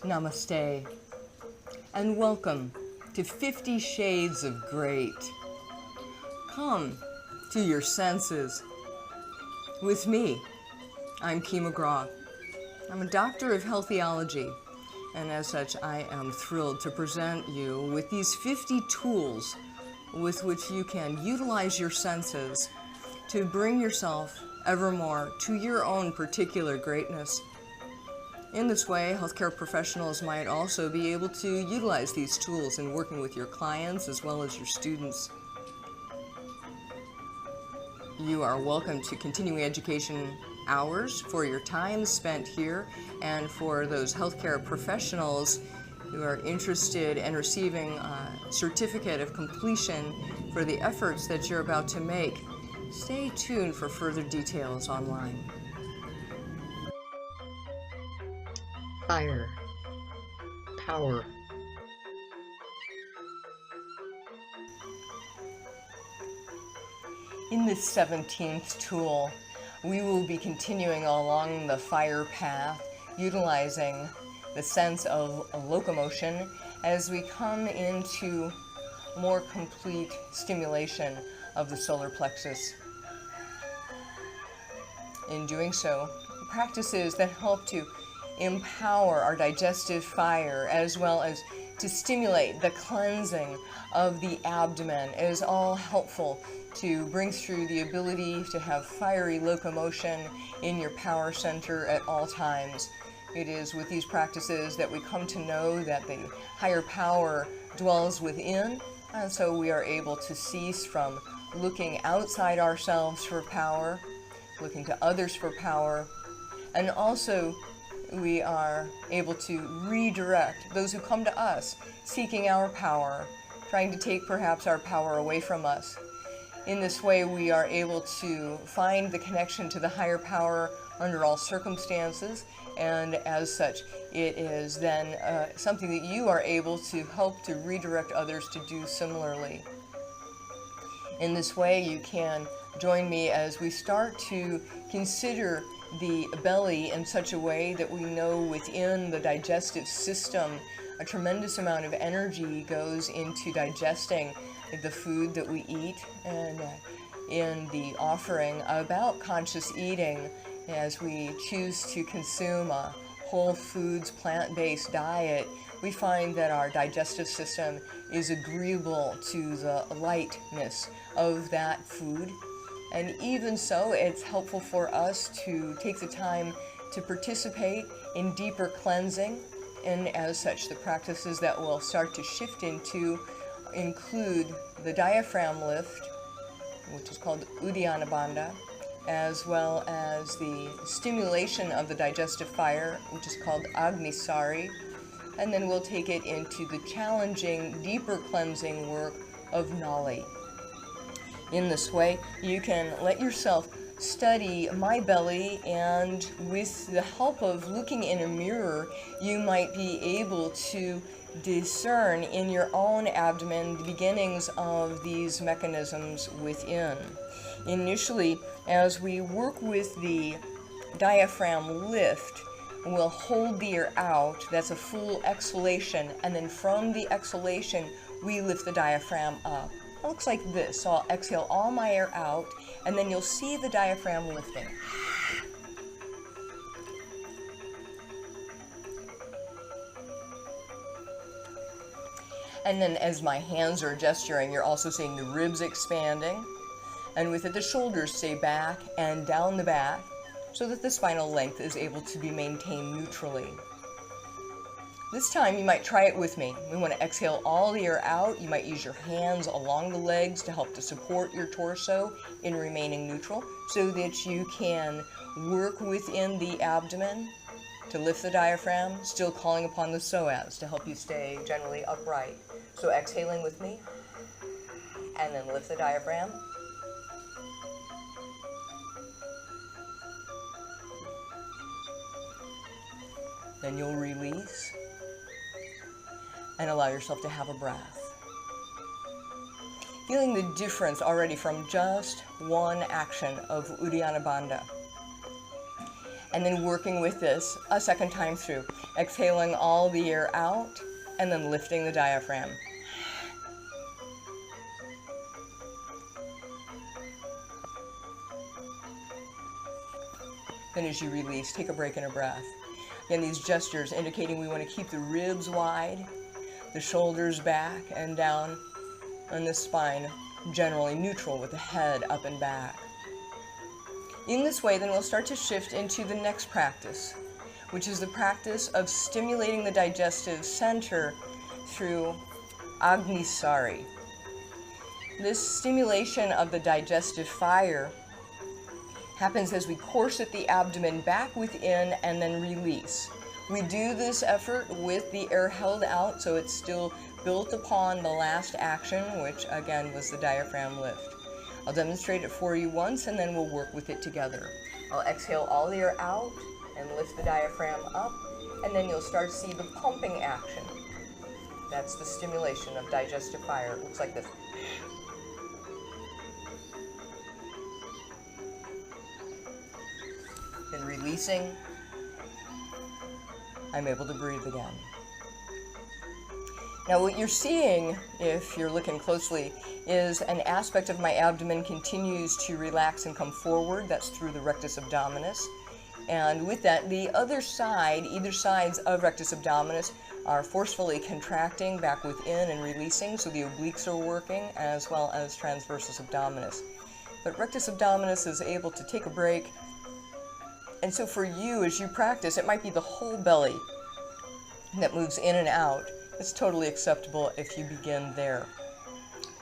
Namaste, and welcome to 50 Shades of Great. Come to your senses. With me, I'm Kee McGraw. I'm a doctor of health theology, and as such, I am thrilled to present you with these 50 tools with which you can utilize your senses to bring yourself evermore to your own particular greatness. In this way, healthcare professionals might also be able to utilize these tools in working with your clients as well as your students. You are welcome to continuing education hours for your time spent here, and for those healthcare professionals who are interested in receiving a certificate of completion for the efforts that you're about to make, stay tuned for further details online. Fire, power. In this 17th tool, we will be continuing along the fire path, utilizing the sense of locomotion as we come into more complete stimulation of the solar plexus. In doing so, practices that help to empower our digestive fire as well as to stimulate the cleansing of the abdomen is all helpful to bring through the ability to have fiery locomotion in your power center at all times. It is with these practices that we come to know that the higher power dwells within, and so we are able to cease from looking outside ourselves for power, looking to others for power, and also we are able to redirect those who come to us seeking our power, trying to take perhaps our power away from us. In this way, we are able to find the connection to the higher power under all circumstances, and as such, it is then something that you are able to help to redirect others to do similarly. In this way, you can join me as we start to consider the belly in such a way that we know within the digestive system a tremendous amount of energy goes into digesting the food that we eat, and in the offering about conscious eating, as we choose to consume a whole foods, plant-based diet, we find that our digestive system is agreeable to the lightness of that food. And even so, it's helpful for us to take the time to participate in deeper cleansing. And as such, the practices that we'll start to shift into include the diaphragm lift, which is called Uddiyana Bandha, as well as the stimulation of the digestive fire, which is called agni sari. And then we'll take it into the challenging, deeper cleansing work of nauli. In this way, you can let yourself study my belly, and with the help of looking in a mirror, you might be able to discern in your own abdomen the beginnings of these mechanisms within. Initially, as we work with the diaphragm lift, we'll hold the air out. That's a full exhalation, and then from the exhalation, we lift the diaphragm up. It looks like this. So I'll exhale all my air out, and then you'll see the diaphragm lifting. And then as my hands are gesturing, you're also seeing the ribs expanding, and with it the shoulders stay back and down the back so that the spinal length is able to be maintained neutrally. This time you might try it with me. We want to exhale all the air out. You might use your hands along the legs to help to support your torso in remaining neutral so that you can work within the abdomen to lift the diaphragm, still calling upon the psoas to help you stay generally upright. So exhaling with me, and then lift the diaphragm. Then you'll release and allow yourself to have a breath. Feeling the difference already from just one action of Uddiyana Bandha. And then working with this a second time through, exhaling all the air out and then lifting the diaphragm. Then as you release, take a break in a breath. Again, these gestures indicating we want to keep the ribs wide, the shoulders back and down, and the spine generally neutral with the head up and back. In this way, then we'll start to shift into the next practice, which is the practice of stimulating the digestive center through agni sari. This stimulation of the digestive fire happens as we corset the abdomen back within and then release. We do this effort with the air held out, so it's still built upon the last action, which again was the diaphragm lift. I'll demonstrate it for you once and then we'll work with it together. I'll exhale all the air out and lift the diaphragm up, and then you'll start to see the pumping action. That's the stimulation of digestive fire. It looks like this. Then releasing, I'm able to breathe again. Now what you're seeing, if you're looking closely, is an aspect of my abdomen continues to relax and come forward. That's through the rectus abdominis. And with that, the other side, either sides of rectus abdominis, are forcefully contracting back within and releasing, so the obliques are working, as well as transversus abdominis. But rectus abdominis is able to take a break. And so for you, as you practice, it might be the whole belly that moves in and out. It's totally acceptable if you begin there.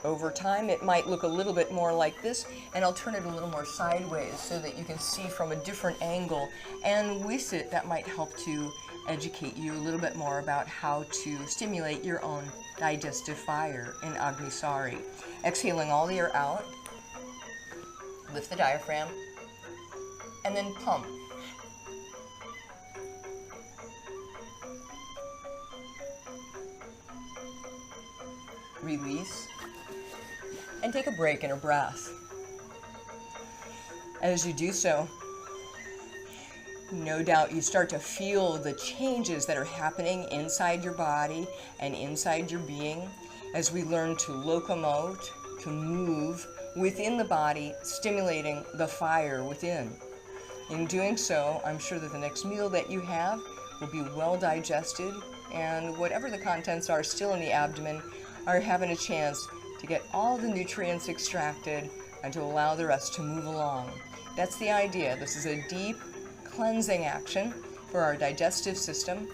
Over time, it might look a little bit more like this, and I'll turn it a little more sideways so that you can see from a different angle. And with it, that might help to educate you a little bit more about how to stimulate your own digestive fire in agni sari. Exhaling all the air out, lift the diaphragm, and then pump. Release, and take a break in a breath. As you do so, no doubt you start to feel the changes that are happening inside your body and inside your being as we learn to locomote, to move within the body, stimulating the fire within. In doing so, I'm sure that the next meal that you have will be well digested, and whatever the contents are still in the abdomen are having a chance to get all the nutrients extracted and to allow the rest to move along. That's the idea. This is a deep cleansing action for our digestive system.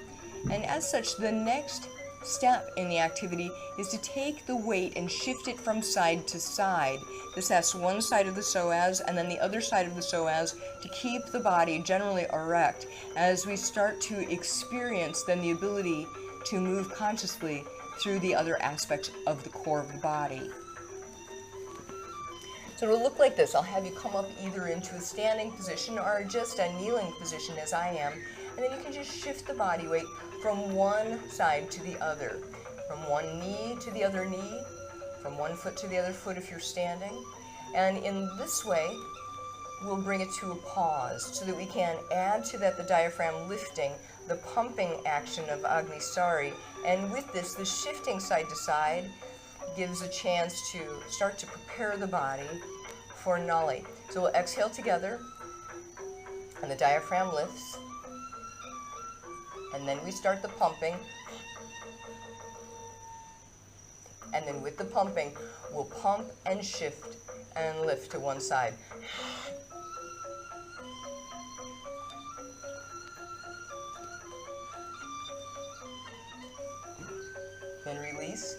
And as such, the next step in the activity is to take the weight and shift it from side to side. This asks one side of the psoas and then the other side of the psoas to keep the body generally erect as we start to experience then the ability to move consciously through the other aspects of the core of the body. So it'll look like this. I'll have you come up either into a standing position or just a kneeling position as I am, and then you can just shift the body weight from one side to the other, from one knee to the other knee, from one foot to the other foot if you're standing. And in this way, we'll bring it to a pause so that we can add to that the diaphragm lifting, the pumping action of agni sari. And with this, the shifting side to side gives a chance to start to prepare the body for nauli. So we'll exhale together, and the diaphragm lifts, and then we start the pumping. And then with the pumping, we'll pump and shift and lift to one side. Then release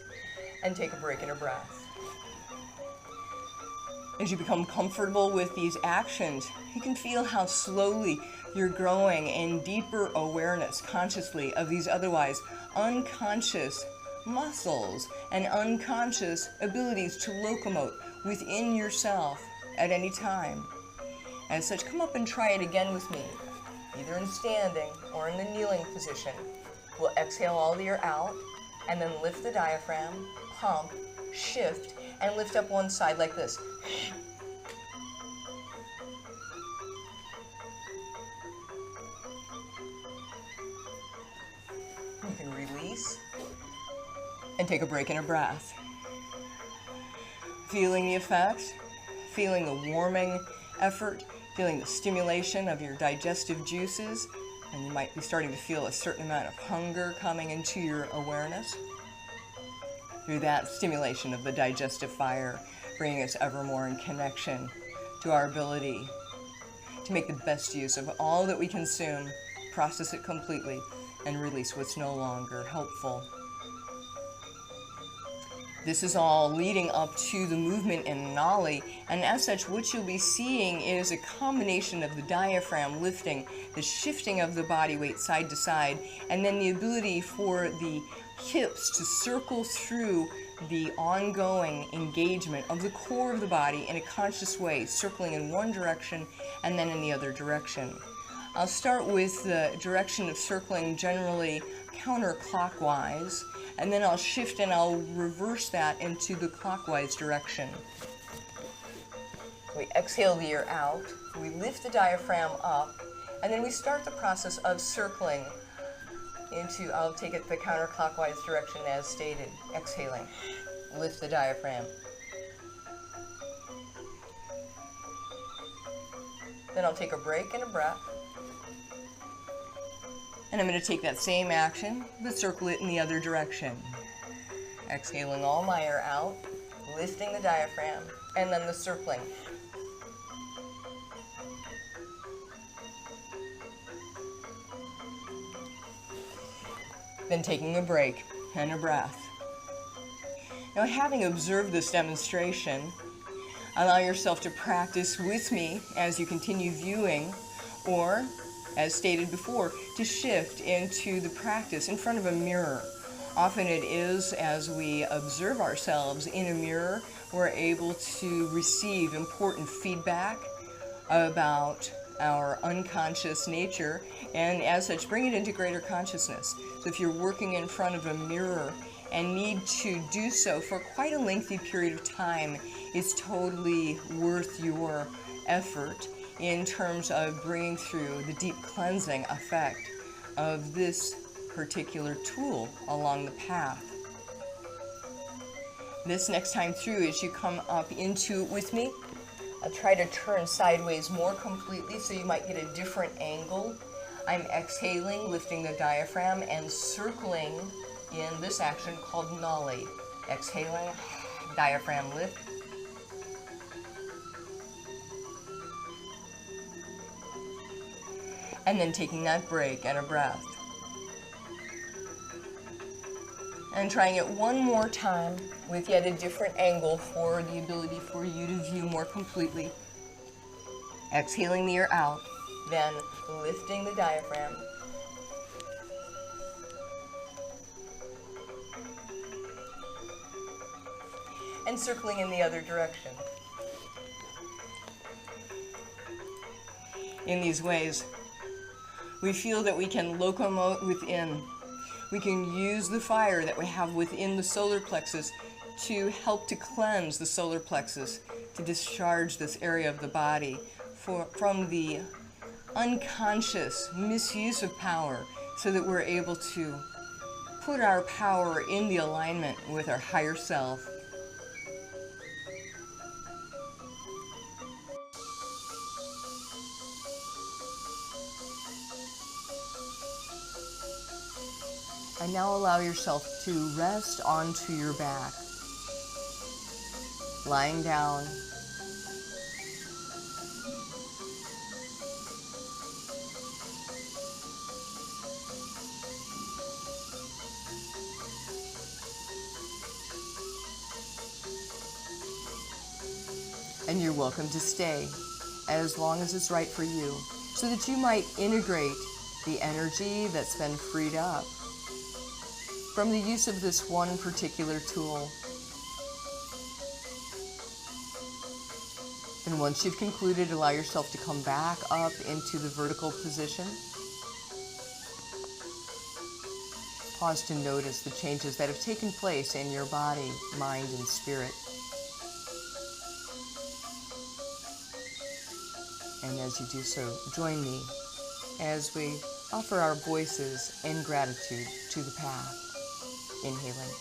and take a break in a breath. As you become comfortable with these actions, you can feel how slowly you're growing in deeper awareness consciously of these otherwise unconscious muscles and unconscious abilities to locomote within yourself at any time. As such, come up and try it again with me, either in standing or in the kneeling position. We'll exhale all the air out, and then lift the diaphragm, pump, shift, and lift up one side like this. can release and take a break and a breath. Feeling the effects, feeling the warming effort, feeling the stimulation of your digestive juices, and you might be starting to feel a certain amount of hunger coming into your awareness through that stimulation of the digestive fire, bringing us ever more in connection to our ability to make the best use of all that we consume, process it completely, and release what's no longer helpful. This is all leading up to the movement in nauli, and as such, what you'll be seeing is a combination of the diaphragm lifting, the shifting of the body weight side to side, and then the ability for the hips to circle through the ongoing engagement of the core of the body in a conscious way, circling in one direction and then in the other direction. I'll start with the direction of circling generally counterclockwise, and then I'll shift and I'll reverse that into the clockwise direction. We exhale the air out, we lift the diaphragm up, and then we start the process of circling into, I'll take it the counterclockwise direction as stated. Exhaling, lift the diaphragm. Then I'll take a break and a breath. And I'm going to take that same action, but circle it in the other direction. Exhaling all my air out, lifting the diaphragm, and then the circling. Then taking a break and a breath. Now, having observed this demonstration, allow yourself to practice with me as you continue viewing, or, as stated before, to shift into the practice in front of a mirror. Often it is as we observe ourselves in a mirror, we're able to receive important feedback about our unconscious nature, and as such bring it into greater consciousness. So if you're working in front of a mirror and need to do so for quite a lengthy period of time, it's totally worth your effort in terms of bringing through the deep cleansing effect of this particular tool along the path. This next time through, as you come up into it with me, I'll try to turn sideways more completely so you might get a different angle. I'm exhaling, lifting the diaphragm, and circling in this action called nauli. Exhaling, diaphragm lift. And then taking that break and a breath. And trying it one more time with yet a different angle for the ability for you to view more completely. Exhaling the air out, then lifting the diaphragm. And circling in the other direction. In these ways, we feel that we can locomote within. We can use the fire that we have within the solar plexus to help to cleanse the solar plexus, to discharge this area of the body from the unconscious misuse of power, so that we're able to put our power in the alignment with our higher self. And now allow yourself to rest onto your back, lying down. And you're welcome to stay as long as it's right for you, so that you might integrate the energy that's been freed up from the use of this one particular tool. And once you've concluded, allow yourself to come back up into the vertical position. Pause to notice the changes that have taken place in your body, mind, and spirit. And as you do so, join me as we offer our voices in gratitude to the path. Inhaling.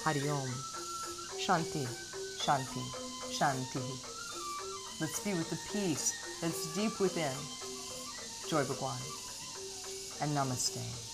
Hari Om. Shanti, Shanti, Shanti. Let's be with the peace that's deep within. Joy Bhagwan. And Namaste.